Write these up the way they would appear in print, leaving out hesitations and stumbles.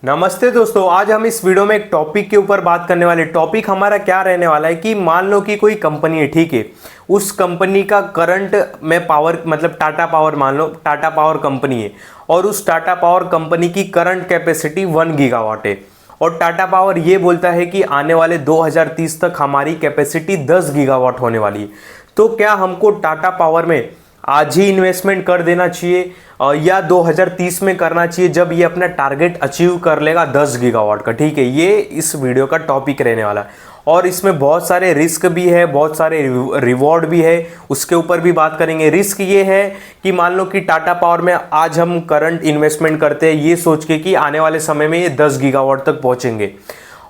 नमस्ते दोस्तों, आज हम इस वीडियो में एक टॉपिक के ऊपर बात करने वाले। टॉपिक हमारा क्या रहने वाला है कि मान लो कि कोई कंपनी है, ठीक है। उस कंपनी का करंट में पावर मतलब टाटा पावर, मान लो टाटा पावर कंपनी है और उस टाटा पावर कंपनी की करंट कैपेसिटी 1 गीगावाट है और टाटा पावर ये बोलता है कि आने वाले 2030 तक हमारी कैपेसिटी 10 गीगावाट होने वाली है। तो क्या हमको टाटा पावर में आज ही इन्वेस्टमेंट कर देना चाहिए या 2030 में करना चाहिए जब ये अपना टारगेट अचीव कर लेगा 10 गीगावाट का? ठीक है, ये इस वीडियो का टॉपिक रहने वाला है और इसमें बहुत सारे रिस्क भी है, बहुत सारे रिवॉर्ड भी है, उसके ऊपर भी बात करेंगे। रिस्क ये है कि मान लो कि टाटा पावर में आज हम करंट इन्वेस्टमेंट करते हैं ये सोच के कि आने वाले समय में ये 10 गीगावाट तक पहुंचेंगे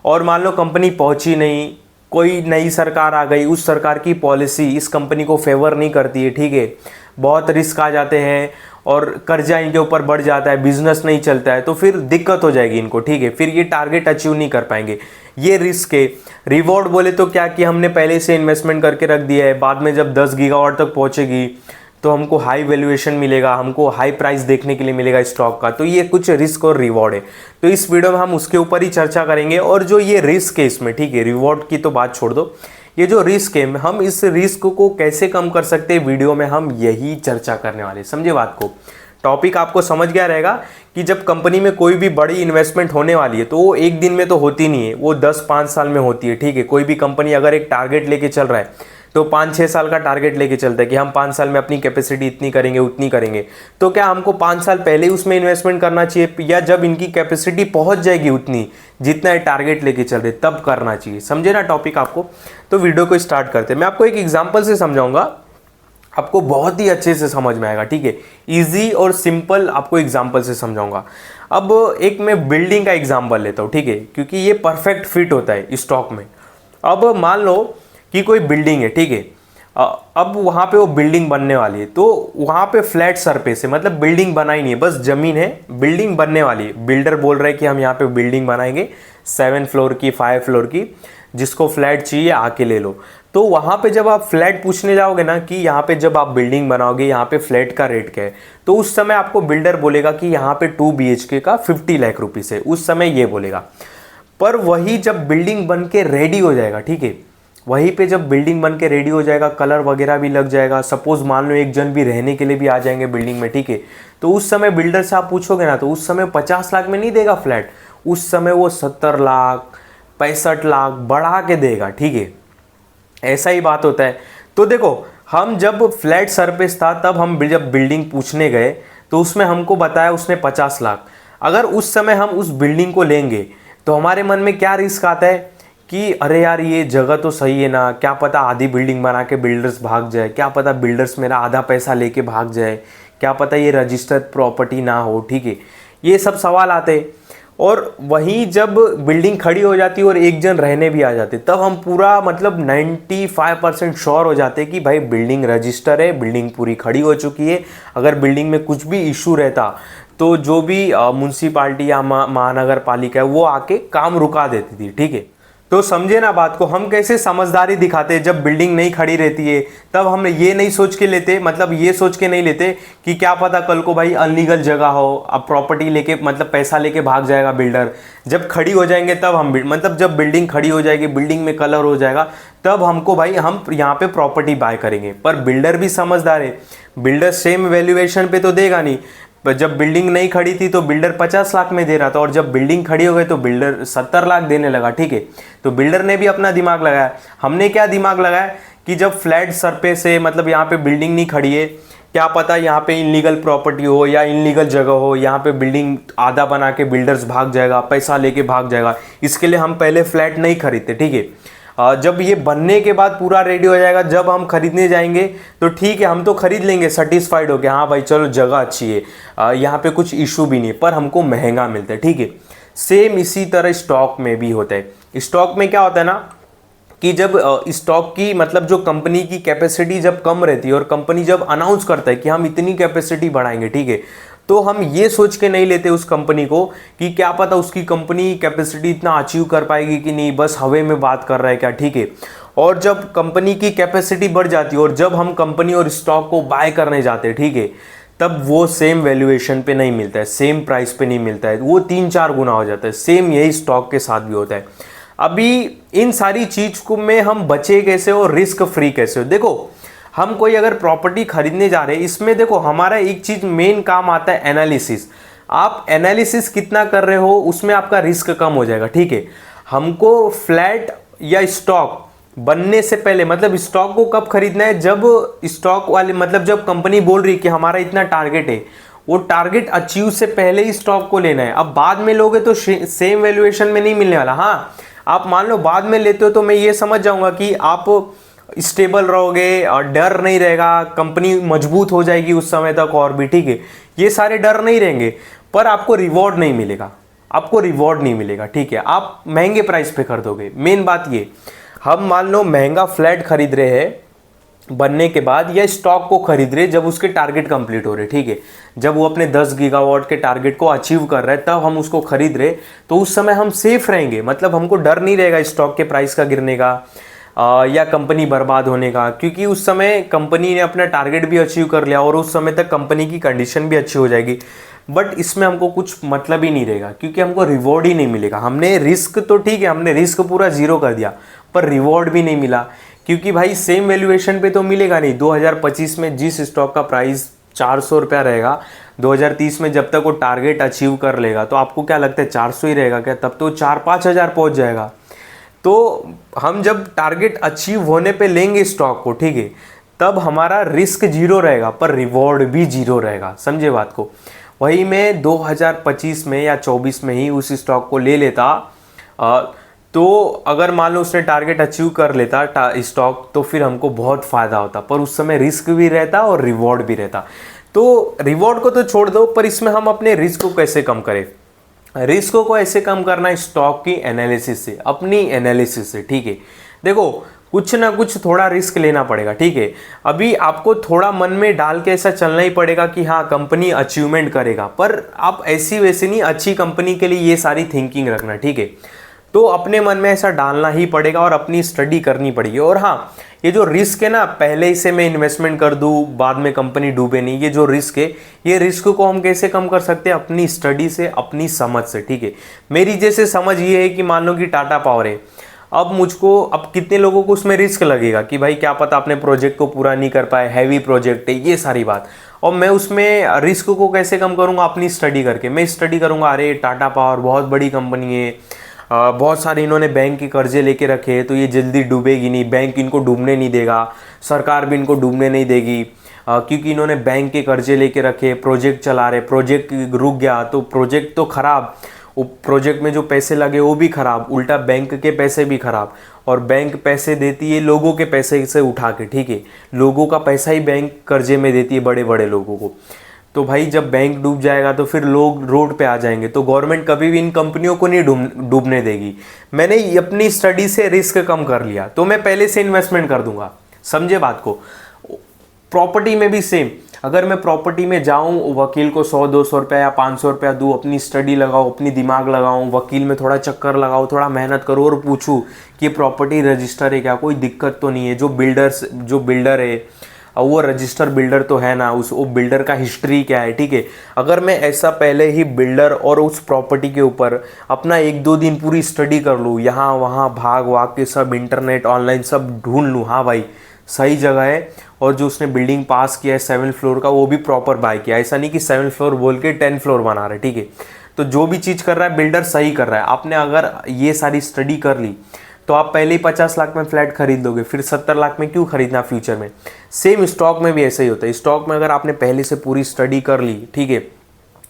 और मान लो कंपनी पहुंची नहीं, कोई नई सरकार आ गई, उस सरकार की पॉलिसी इस कंपनी को फेवर नहीं करती है, ठीक है। बहुत रिस्क आ जाते हैं और कर्जा इनके ऊपर बढ़ जाता है, बिजनेस नहीं चलता है, तो फिर दिक्कत हो जाएगी इनको, ठीक है। फिर ये टारगेट अचीव नहीं कर पाएंगे, ये रिस्क है। रिवॉर्ड बोले तो क्या कि हमने पहले से इन्वेस्टमेंट करके रख दिया है, बाद में जब 10 गीगावाट तक पहुंचेगी तो हमको हाई वैल्यूएशन मिलेगा, हमको हाई प्राइस देखने के लिए मिलेगा स्टॉक का। तो ये कुछ रिस्क और रिवॉर्ड है, तो इस वीडियो में हम उसके ऊपर ही चर्चा करेंगे। और जो ये रिस्क है इसमें, ठीक है, रिवॉर्ड की तो बात छोड़ दो, ये जो रिस्क है हम इस रिस्क को कैसे कम कर सकते हैं वीडियो में हम यही चर्चा करने वाले। समझे बात को? टॉपिक आपको समझ गया रहेगा कि जब कंपनी में कोई भी बड़ी इन्वेस्टमेंट होने वाली है तो वो एक दिन में तो होती नहीं है, वो 10-5 साल में होती है, ठीक है। कोई भी कंपनी अगर एक टारगेट लेके चल रहा है तो 5-6 साल का टारगेट लेके चलता है कि हम 5 साल में अपनी कैपेसिटी इतनी करेंगे उतनी करेंगे। तो क्या हमको 5 साल पहले उसमें इन्वेस्टमेंट करना चाहिए या जब इनकी कैपेसिटी पहुंच जाएगी उतनी जितना टारगेट लेके चल रहे तब करना चाहिए? समझे ना टॉपिक आपको? तो वीडियो को स्टार्ट करते हैं। मैं आपको एक एग्जाम्पल से समझाऊंगा, आपको बहुत ही अच्छे से समझ में आएगा, ठीक है। इजी और सिंपल आपको एग्जाम्पल से समझाऊंगा। अब एक मैं बिल्डिंग का एग्जाम्पल लेता हूँ, ठीक है, क्योंकि ये परफेक्ट फिट होता है स्टॉक में। अब मान लो कि कोई बिल्डिंग है, ठीक है। अब वहाँ पे वो बिल्डिंग बनने वाली है, तो वहाँ पे फ्लैट सरफेस है, मतलब बिल्डिंग बनाई नहीं है, बस जमीन है, बिल्डिंग बनने वाली है। बिल्डर बोल रहे हैं कि हम यहाँ पे बिल्डिंग बनाएंगे 7 फ्लोर की, 5 फ्लोर की, जिसको फ्लैट चाहिए आके ले लो। तो वहाँ पे जब आप फ्लैट पूछने जाओगे ना कि यहाँ पे जब आप बिल्डिंग बनाओगे यहाँ पे फ्लैट का रेट क्या है, तो उस समय आपको बिल्डर बोलेगा कि यहाँ पे 2 BHK का 50 लाख रुपीस है, उस समय ये बोलेगा। पर वही जब बिल्डिंग बन के रेडी हो जाएगा, ठीक है, वहीं पे जब बिल्डिंग बन के रेडी हो जाएगा, कलर वगैरह भी लग जाएगा, सपोज मान लो एक जन भी रहने के लिए भी आ जाएंगे बिल्डिंग में, ठीक है, तो उस समय बिल्डर से आप पूछोगे ना तो उस समय 50 लाख में नहीं देगा फ्लैट, उस समय वो 70 लाख 65 लाख बढ़ा के देगा, ठीक है। ऐसा ही बात होता है। तो देखो, हम जब फ्लैट सरफेस था तब हम जब बिल्डिंग पूछने गए तो उसमें हमको बताया उसने 50 लाख। अगर उस समय हम उस बिल्डिंग को लेंगे तो हमारे मन में क्या रिस्क आता है कि अरे यार ये जगह तो सही है ना, क्या पता आधी बिल्डिंग बना के बिल्डर्स भाग जाए, क्या पता बिल्डर्स मेरा आधा पैसा लेके भाग जाए, क्या पता ये रजिस्टर्ड प्रॉपर्टी ना हो, ठीक है। ये सब सवाल आते हैं। और वहीं जब बिल्डिंग खड़ी हो जाती है और एक जन रहने भी आ जाते तब हम पूरा मतलब 95% श्योर हो जाते कि भाई बिल्डिंग रजिस्टर है, बिल्डिंग पूरी खड़ी हो चुकी है। अगर बिल्डिंग में कुछ भी इशू रहता तो जो भी म्युनिसिपालिटी या महानगर पालिका है वो आके काम रुका देती थी, ठीक है। तो समझे ना बात को? हम कैसे समझदारी दिखाते हैं जब बिल्डिंग नहीं खड़ी रहती है तब हम ये नहीं सोच के लेते, मतलब ये सोच के नहीं लेते कि क्या पता कल को भाई अनलीगल जगह हो, अब प्रॉपर्टी लेके मतलब पैसा लेके भाग जाएगा बिल्डर। जब खड़ी हो जाएंगे तब हम मतलब जब बिल्डिंग खड़ी हो जाएगी, बिल्डिंग में कलर हो जाएगा, तब हमको भाई हम यहाँ पे प्रॉपर्टी बाय करेंगे। पर बिल्डर भी समझदार है, बिल्डर सेम वैल्यूएशन पे तो देगा नहीं। जब बिल्डिंग नहीं खड़ी थी तो बिल्डर 50 लाख में दे रहा था और जब बिल्डिंग खड़ी हो गई तो बिल्डर 70 लाख देने लगा, ठीक है। तो बिल्डर ने भी अपना दिमाग लगाया। हमने क्या दिमाग लगाया कि जब फ्लैट सरफेस है, मतलब यहाँ पे बिल्डिंग नहीं खड़ी है, क्या पता यहाँ पे इनलीगल प्रॉपर्टी हो या इनलीगल जगह हो, यहाँ पे बिल्डिंग आधा बना के बिल्डर्स भाग जाएगा, पैसा लेके भाग जाएगा, इसके लिए हम पहले फ्लैट नहीं खरीदते, ठीक है। जब ये बनने के बाद पूरा रेडी हो जाएगा, जब हम खरीदने जाएंगे तो ठीक है हम तो खरीद लेंगे सेटिस्फाइड हो गया, हाँ भाई चलो जगह अच्छी है, यहाँ पे कुछ इशू भी नहीं, पर हमको महंगा मिलता है, ठीक है। सेम इसी तरह स्टॉक में भी होता है। स्टॉक में क्या होता है ना कि जब स्टॉक की मतलब जो कंपनी की कैपेसिटी जब कम रहती है और कंपनी जब अनाउंस करता है कि हम इतनी कैपेसिटी बढ़ाएंगे, ठीक है, तो हम ये सोच के नहीं लेते उस कंपनी को कि क्या पता उसकी कंपनी कैपेसिटी इतना अचीव कर पाएगी कि नहीं, बस हवा में बात कर रहा है क्या, ठीक है। और जब कंपनी की कैपेसिटी बढ़ जाती है और जब हम कंपनी और स्टॉक को बाय करने जाते हैं, ठीक है, तब वो सेम वैल्यूएशन पे नहीं मिलता है, सेम प्राइस पे नहीं मिलता है, वो 3-4 गुना हो जाता है। सेम यही स्टॉक के साथ भी होता है। अभी इन सारी चीज़ को में हम बचे कैसे और रिस्क फ्री कैसे हो? देखो, हम कोई अगर प्रॉपर्टी खरीदने जा रहे हैं, इसमें देखो हमारा एक चीज़ मेन काम आता है एनालिसिस। आप एनालिसिस कितना कर रहे हो उसमें आपका रिस्क कम हो जाएगा, ठीक है। हमको फ्लैट या स्टॉक बनने से पहले, मतलब स्टॉक को कब खरीदना है? जब स्टॉक वाले, मतलब जब कंपनी बोल रही है कि हमारा इतना टारगेट है, वो टारगेट अचीव से पहले ही स्टॉक को लेना है। अब बाद में लोगे तो सेम वैल्यूएशन में नहीं मिलने वाला। हाँ, आप मान लो बाद में लेते हो तो मैं ये समझ जाऊंगा कि आप स्टेबल रहोगे और डर नहीं रहेगा, कंपनी मजबूत हो जाएगी उस समय तक और भी, ठीक है। ये सारे डर नहीं रहेंगे, पर आपको रिवॉर्ड नहीं मिलेगा, आपको रिवॉर्ड नहीं मिलेगा, ठीक है। आप महंगे प्राइस पे खरीदोगे। मेन बात ये, हम मान लो महंगा फ्लैट खरीद रहे हैं बनने के बाद, या स्टॉक को खरीद रहे जब उसके टारगेट कंप्लीट हो रहे, ठीक है। जब वो अपने 10 गीगावाट के टारगेट को अचीव कर रहे हैं तब हम उसको खरीद रहे, तो उस समय हम सेफ रहेंगे। मतलब हमको डर नहीं रहेगा स्टॉक के प्राइस का गिरने का या कंपनी बर्बाद होने का, क्योंकि उस समय कंपनी ने अपना टारगेट भी अचीव कर लिया और उस समय तक कंपनी की कंडीशन भी अच्छी हो जाएगी। बट इसमें हमको कुछ मतलब ही नहीं रहेगा, क्योंकि हमको रिवॉर्ड ही नहीं मिलेगा। हमने रिस्क तो ठीक है, हमने रिस्क पूरा जीरो कर दिया, पर रिवॉर्ड भी नहीं मिला, क्योंकि भाई सेम वैल्यूएशन पे तो मिलेगा नहीं। 2025 में जिस स्टॉक का प्राइस 400 रुपया रहेगा, 2030 में जब तक वो टारगेट अचीव कर लेगा, तो आपको क्या लगता है 400 ही रहेगा क्या? तब तो 4-5 हज़ार पहुँच जाएगा। तो हम जब टारगेट अचीव होने पे लेंगे स्टॉक को, ठीक है, तब हमारा रिस्क जीरो रहेगा पर रिवॉर्ड भी जीरो रहेगा। समझे बात को? वही मैं 2025 में या 24 में ही उस स्टॉक को ले लेता, तो अगर मान लो उसने टारगेट अचीव कर लेता स्टॉक, तो फिर हमको बहुत फ़ायदा होता, पर उस समय रिस्क भी रहता और रिवॉर्ड भी रहता। तो रिवॉर्ड को तो छोड़ दो, पर इसमें हम अपने रिस्क को कैसे कम करें? रिस्क को ऐसे कम करना है स्टॉक की एनालिसिस से, अपनी एनालिसिस से, ठीक है। देखो, कुछ ना कुछ थोड़ा रिस्क लेना पड़ेगा, ठीक है। अभी आपको थोड़ा मन में डाल के ऐसा चलना ही पड़ेगा कि हाँ कंपनी अचीवमेंट करेगा, पर आप ऐसी वैसी नहीं, अच्छी कंपनी के लिए ये सारी थिंकिंग रखना, ठीक है। तो अपने मन में ऐसा डालना ही पड़ेगा और अपनी स्टडी करनी पड़ेगी। और हाँ, ये जो रिस्क है ना, पहले ही से मैं इन्वेस्टमेंट कर दूँ बाद में कंपनी डूबे नहीं, ये जो रिस्क है, ये रिस्क को हम कैसे कम कर सकते हैं? अपनी स्टडी से, अपनी समझ से, ठीक है। मेरी जैसे समझ ये है कि मान लो कि टाटा पावर है, अब मुझको, अब कितने लोगों को उसमें रिस्क लगेगा कि भाई क्या पता अपने प्रोजेक्ट को पूरा नहीं कर पाए, हैवी प्रोजेक्ट है, ये सारी बात। और मैं उसमें रिस्क को कैसे कम करूँगा? अपनी स्टडी करके। मैं स्टडी करूँगा, अरे टाटा पावर बहुत बड़ी कंपनी है, बहुत सारे इन्होंने बैंक के कर्जे लेके रखे हैं, तो ये जल्दी डूबेगी नहीं, बैंक इनको डूबने नहीं देगा, सरकार भी इनको डूबने नहीं देगी, क्योंकि इन्होंने बैंक के कर्जे लेके रखे, प्रोजेक्ट चला रहे, प्रोजेक्ट रुक गया तो प्रोजेक्ट तो खराब, प्रोजेक्ट में जो पैसे लगे वो भी खराब, उल्टा बैंक के पैसे भी खराब। और बैंक पैसे देती है लोगों के पैसे से उठा के, ठीक है। लोगों का पैसा ही बैंक कर्जे में देती है, बड़े बड़े लोगों को। तो भाई जब बैंक डूब जाएगा तो फिर लोग रोड पे आ जाएंगे, तो गवर्नमेंट कभी भी इन कंपनियों को नहीं डूबने देगी। मैंने अपनी स्टडी से रिस्क कम कर लिया, तो मैं पहले से इन्वेस्टमेंट कर दूंगा। समझे बात को? प्रॉपर्टी में भी सेम, अगर मैं प्रॉपर्टी में जाऊं, वकील को 100-200 रुपया या 500 रुपया दूँ, अपनी स्टडी लगाऊं, अपनी दिमाग लगाऊं, वकील में थोड़ा चक्कर लगाऊं, थोड़ा मेहनत करूँ और पूछूं कि प्रॉपर्टी रजिस्टर है क्या, कोई दिक्कत तो नहीं है, जो बिल्डर है वो रजिस्टर बिल्डर तो है ना, वो बिल्डर का हिस्ट्री क्या है, ठीक है। अगर मैं ऐसा पहले ही बिल्डर और उस प्रॉपर्टी के ऊपर अपना 1-2 दिन पूरी स्टडी कर लूँ, यहाँ वहाँ भाग वाग के सब इंटरनेट ऑनलाइन सब ढूंढ लूँ, हाँ भाई सही जगह है, और जो उसने बिल्डिंग पास किया है 7 फ्लोर का, वो भी प्रॉपर बाय किया, ऐसा नहीं कि 7 फ्लोर बोल के 10 फ्लोर बना रहा है, ठीक है। तो जो भी चीज़ कर रहा है बिल्डर सही कर रहा है। आपने अगर ये सारी स्टडी कर ली तो आप पहले ही 50 लाख में फ्लैट खरीद लोगे, फिर 70 लाख में क्यों खरीदना फ्यूचर में? सेम स्टॉक में भी ऐसा ही होता है। स्टॉक में अगर आपने पहले से पूरी स्टडी कर ली, ठीक है,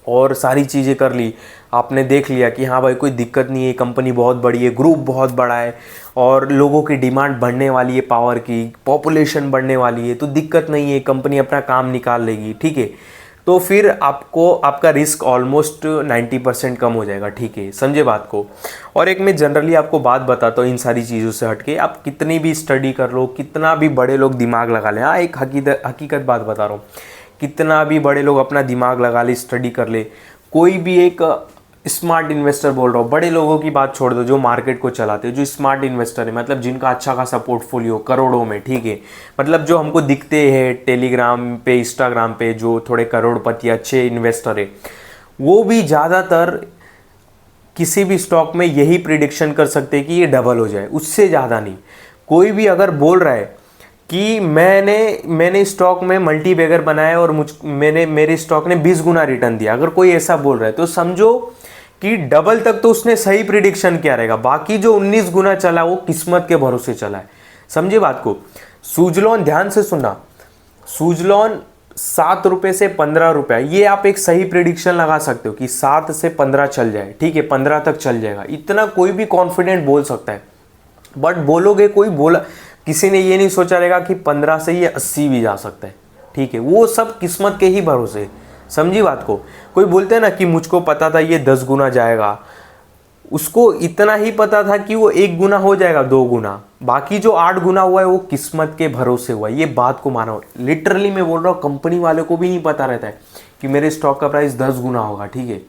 और सारी चीज़ें कर ली, आपने देख लिया कि हाँ भाई कोई दिक्कत नहीं है, कंपनी बहुत बड़ी है, ग्रुप बहुत बड़ा है और लोगों की डिमांड बढ़ने वाली है, पावर की पॉपुलेशन बढ़ने वाली है, तो दिक्कत नहीं है, कंपनी अपना काम निकाल लेगी, ठीक है। तो फिर आपको आपका रिस्क ऑलमोस्ट 90% कम हो जाएगा, ठीक है। समझे बात को? और एक मैं जनरली आपको बात बताता हूँ, इन सारी चीज़ों से हटके आप कितनी भी स्टडी कर लो, कितना भी बड़े लोग दिमाग लगा लें, हाँ एक हकीकत बात बता रहा हूँ, कितना भी बड़े लोग अपना दिमाग लगा ले, स्टडी कर ले, कोई भी एक स्मार्ट इन्वेस्टर बोल रहा हूँ, बड़े लोगों की बात छोड़ दो, जो मार्केट को चलाते हैं, जो स्मार्ट इन्वेस्टर है, मतलब जिनका अच्छा खासा पोर्टफोलियो करोड़ों में, ठीक है, मतलब जो हमको दिखते हैं टेलीग्राम पे, इंस्टाग्राम पे, जो थोड़े करोड़पति अच्छे इन्वेस्टर है, वो भी ज़्यादातर किसी भी स्टॉक में यही प्रिडिक्शन कर सकते हैं कि ये डबल हो जाए, उससे ज़्यादा नहीं। कोई भी अगर बोल रहा है कि मैंने स्टॉक में मल्टी बैगर बनाया और मेरे स्टॉक ने 20 गुना रिटर्न दिया, अगर कोई ऐसा बोल रहा है तो समझो कि डबल तक तो उसने सही प्रिडिक्शन किया रहेगा, बाकी जो 19 गुना चला वो किस्मत के भरोसे चला है। समझे बात को। सुजलॉन, ध्यान से सुनना, सुजलॉन 7 रुपये से 15 रुपये, ये आप एक सही प्रिडिक्शन लगा सकते हो कि 7 से 15 चल जाए, ठीक है, 15 तक चल जाएगा, इतना कोई भी कॉन्फिडेंट बोल सकता है। बट बोलोगे, कोई बोला, किसी ने ये नहीं सोचा रहेगा कि 15 से ये 80 भी जा सकता है, ठीक है, वो सब किस्मत के ही भरोसे। समझी बात को। कोई बोलते हैं ना कि मुझको पता था ये 10 गुना जाएगा, उसको इतना ही पता था कि वो 1 गुना हो जाएगा, 2 गुना, बाकी जो 8 गुना हुआ है वो किस्मत के भरोसे हुआ है। ये बात को मानो, लिटरली मैं बोल रहा हूँ, कंपनी वाले को भी नहीं पता रहता है कि मेरे स्टॉक का प्राइस 10 गुना होगा, ठीक है,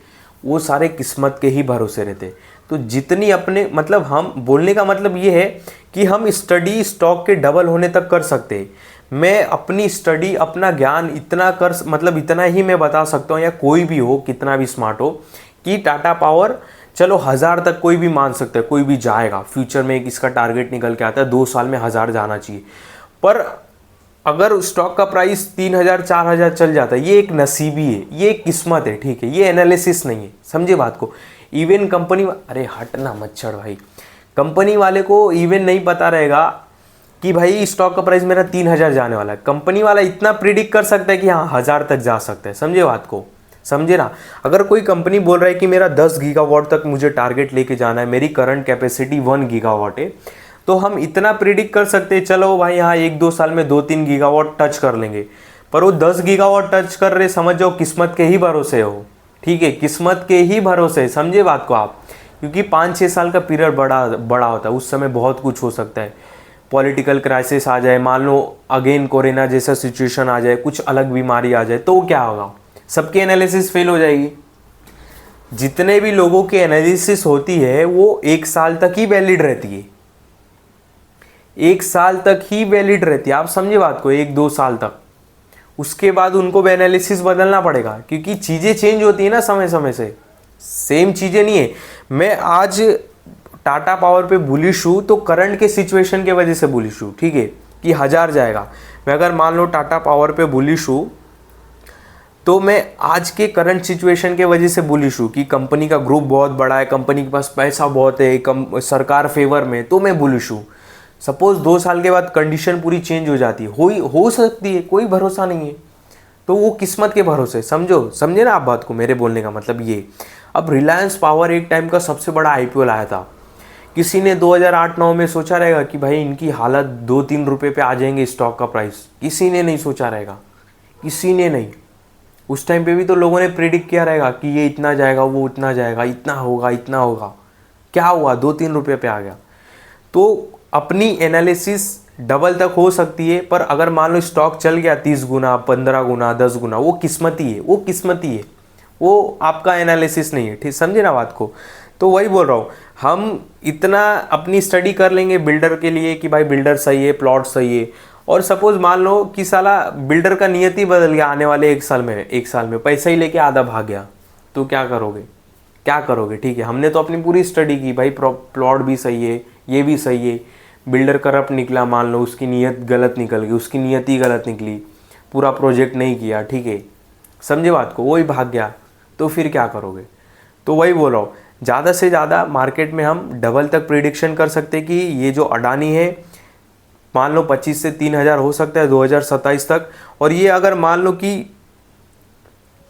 वो सारे किस्मत के ही भरोसे रहते। तो जितनी अपने, मतलब हम बोलने का मतलब ये है कि हम स्टडी स्टॉक के डबल होने तक कर सकते हैं। मैं अपनी स्टडी, अपना ज्ञान इतना कर, मतलब इतना ही मैं बता सकता हूँ, या कोई भी हो, कितना भी स्मार्ट हो, कि टाटा पावर चलो 1000 तक कोई भी मान सकता है, कोई भी जाएगा फ्यूचर में, एक इसका टारगेट निकल के आता है 2 साल में 1000 जाना चाहिए। पर अगर स्टॉक का प्राइस 3000 4000 चल जाता है, ये एक नसीबी है, ये एक किस्मत है, ठीक है, ये एनालिसिस नहीं है। समझे बात को। इवन कंपनी, अरे हटना मच्छर भाई, कंपनी वाले को इवन नहीं पता रहेगा कि भाई स्टॉक का प्राइस मेरा 3000 जाने वाला है, कंपनी वाला इतना प्रिडिक्ट कर सकता है कि हाँ 1000 तक जा सकता है। समझे बात को, समझे ना। अगर कोई कंपनी बोल रहा है कि मेरा 10 गीगावाट तक मुझे टारगेट लेके जाना है, मेरी करंट कैपेसिटी 1 गीगावाट है, तो हम इतना प्रिडिक्ट कर सकते हैं, चलो भाई यहाँ 1-2 साल में 2-3 गीगावाट टच कर लेंगे। पर वो 10 गीगावाट टच कर रहे, समझ जाओ किस्मत के ही भरोसे हो, ठीक है, किस्मत के ही भरोसे। समझे बात को आप। क्योंकि 5-6 साल का पीरियड बड़ा होता है, उस समय बहुत कुछ हो सकता है। पॉलिटिकल क्राइसिस आ जाए, मान लो अगेन कोरोना जैसा सिचुएशन आ जाए, कुछ अलग बीमारी आ जाए, तो क्या होगा, सबकी एनालिसिस फेल हो जाएगी। जितने भी लोगों की एनालिसिस होती है वो 1 साल तक ही वैलिड रहती है, 1 साल तक ही वैलिड रहती है। आप समझे बात को, 1-2 साल तक, उसके बाद उनको एनालिसिस बदलना पड़ेगा, क्योंकि चीज़ें चेंज होती है ना समय समय से, सेम चीज़ें नहीं है। मैं आज टाटा पावर पे बुलिश हूँ तो करंट के सिचुएशन के वजह से बुलिश हूँ, ठीक है, कि 1000 जाएगा। मैं अगर मान लो टाटा पावर पे बुलिश हूँ तो मैं आज के करंट सिचुएशन के वजह से बुलिश हूँ कि कंपनी का ग्रुप बहुत बड़ा है, कंपनी के पास पैसा बहुत है, सरकार फेवर में, तो मैं बुलिश हूँ। सपोज 2 साल के बाद कंडीशन पूरी चेंज हो जाती है, हो सकती है, कोई भरोसा नहीं है, तो वो किस्मत के भरोसे। समझे ना आप बात को, मेरे बोलने का मतलब ये। अब रिलायंस पावर एक टाइम का सबसे बड़ा IPO लाया था, किसी ने 2008-9 में सोचा रहेगा कि भाई इनकी हालत 2-3 रुपये पे आ जाएंगे स्टॉक का प्राइस, किसी ने नहीं सोचा रहेगा, किसी ने नहीं। उस टाइम पे भी तो लोगों ने प्रेडिक्ट किया रहेगा कि ये इतना जाएगा, वो इतना जाएगा, इतना होगा, इतना होगा। क्या हुआ, 2-3 रुपये पे आ गया। तो अपनी एनालिसिस डबल तक हो सकती है, पर अगर मान लो स्टॉक चल गया 30 गुना, 15 गुना, 10 गुना, वो किस्मती है, वो किस्मती है, वो आपका एनालिसिस नहीं है, ठीक, समझे ना बात को। तो वही बोल रहा हूँ, हम इतना अपनी स्टडी कर लेंगे बिल्डर के लिए कि भाई बिल्डर सही है, प्लॉट सही है, और सपोज मान लो कि साला बिल्डर का नियत ही बदल गया, आने वाले 1 साल में पैसा ही लेके आधा भाग गया, तो क्या करोगे, ठीक है। हमने तो अपनी पूरी स्टडी की, भाई प्लॉट भी सही है, ये भी सही है, बिल्डर करप्ट निकला, मान लो उसकी नीयत गलत निकल गई, उसकी नीयत ही गलत निकली, पूरा प्रोजेक्ट नहीं किया, ठीक है, समझे बात को, वही भाग गया, तो फिर क्या करोगे। तो वही बोल रहा हूँ, ज़्यादा से ज़्यादा मार्केट में हम डबल तक प्रिडिक्शन कर सकते हैं कि ये जो अडानी है, मान लो 25 से 3000 हो सकता है 2027 तक, और ये अगर मान लो कि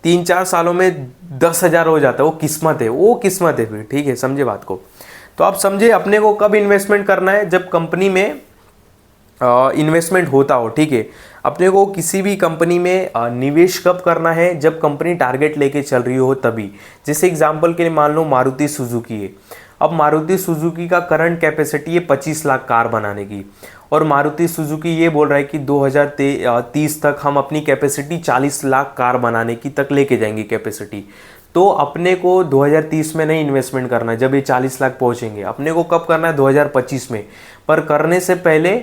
3-4 सालों में 10,000 हो जाता है, वो किस्मत है फिर, ठीक है, समझे बात को। तो आप समझे अपने को कब इन्वेस्टमेंट करना है, जब कंपनी में इन्वेस्टमेंट होता हो, ठीक है। अपने को किसी भी कंपनी में निवेश कब करना है, जब कंपनी टारगेट लेके चल रही हो तभी। जैसे एग्जांपल के लिए मान लो मारुति सुजुकी है, अब मारुति सुजुकी का करंट कैपेसिटी है 25 लाख कार बनाने की, और मारुति सुजुकी ये बोल रहा है कि 2030 तक हम अपनी कैपेसिटी 40 लाख कार बनाने की तक लेके जाएंगे कैपेसिटी। तो अपने को 2030 में नहीं इन्वेस्टमेंट करना है जब ये 40 लाख पहुंचेंगे, अपने को कब करना है 2025 में। पर करने से पहले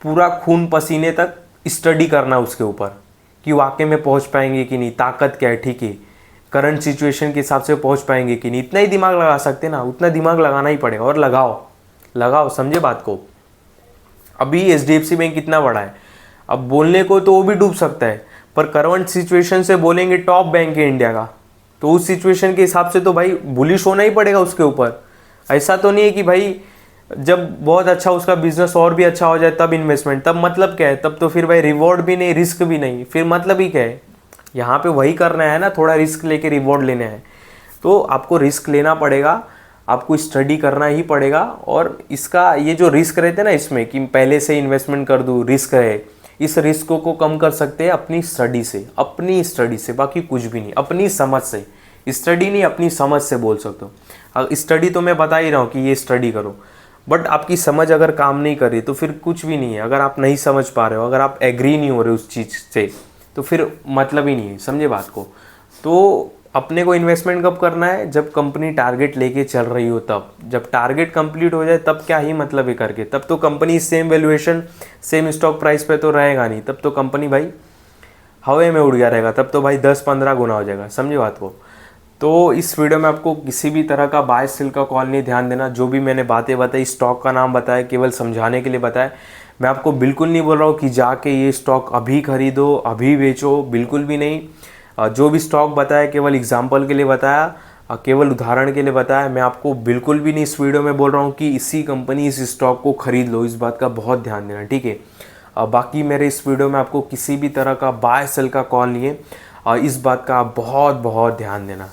पूरा खून पसीने तक स्टडी करना उसके ऊपर कि वाकई में पहुंच पाएंगे कि नहीं, ताकत क्या है, ठीक है, करंट सिचुएशन के हिसाब से पहुंच पाएंगे कि नहीं। इतना ही दिमाग लगा सकते ना, उतना दिमाग लगाना ही पड़ेगा और लगाओ, समझे बात को। अभी HDFC बैंक कितना बड़ा है, अब बोलने को तो वो भी डूब सकता है, पर करंट सिचुएशन से बोलेंगे टॉप बैंक है इंडिया का, तो उस सिचुएशन के हिसाब से तो भाई बुलिश होना ही पड़ेगा उसके ऊपर। ऐसा तो नहीं है कि भाई जब बहुत अच्छा उसका बिजनेस और भी अच्छा हो जाए तब इन्वेस्टमेंट, तब मतलब क्या है, तब तो फिर भाई रिवॉर्ड भी नहीं, रिस्क भी नहीं, फिर मतलब ही क्या है। यहाँ पे वही करना है ना, थोड़ा रिस्क लेके रिवॉर्ड लेना है, तो आपको रिस्क लेना पड़ेगा, आपको स्टडी करना ही पड़ेगा। और इसका ये जो रिस्क रहते हैं ना इसमें कि पहले से इन्वेस्टमेंट कर दूँ, रिस्क है, इस रिस्क को कम कर सकते हैं अपनी स्टडी से, बाकी कुछ भी नहीं, अपनी समझ से। स्टडी नहीं, अपनी समझ से बोल सकते हो। स्टडी तो मैं बता ही रहा हूँ कि ये स्टडी करो, बट आपकी समझ अगर काम नहीं कर रही तो फिर कुछ भी नहीं है। अगर आप नहीं समझ पा रहे हो, अगर आप एग्री नहीं हो रहे उस चीज़ से, तो फिर मतलब ही नहीं है, समझे बात को। तो अपने को इन्वेस्टमेंट कब करना है, जब कंपनी टारगेट लेके चल रही हो तब। जब टारगेट कंप्लीट हो जाए तब क्या ही मतलब है करके, तब तो company same valuation same stock price पे तो रहेगा नहीं, तब तो कंपनी भाई हवा में उड़ गया रहेगा, तब तो भाई 10-15 गुना हो जाएगा, समझे बात को। तो इस वीडियो में आपको किसी भी तरह का बाय सेल का कॉल नहीं, ध्यान देना। जो भी मैंने बातें बताई, स्टॉक का नाम बताया, केवल समझाने के लिए बताया। मैं आपको बिल्कुल नहीं बोल रहा हूँ कि जाके ये स्टॉक अभी खरीदो, अभी बेचो, बिल्कुल भी नहीं। जो भी स्टॉक बताया केवल एग्जाम्पल के लिए बताया, केवल उदाहरण के लिए बताया। मैं आपको बिल्कुल भी नहीं इस वीडियो में बोल रहा हूँ कि इसी कंपनी इस स्टॉक को खरीद लो, इस बात का बहुत ध्यान देना, ठीक है। बाकी मेरे इस वीडियो में आपको किसी भी तरह का बाय सेल का कॉल नहीं है, इस बात का आप बहुत बहुत ध्यान देना।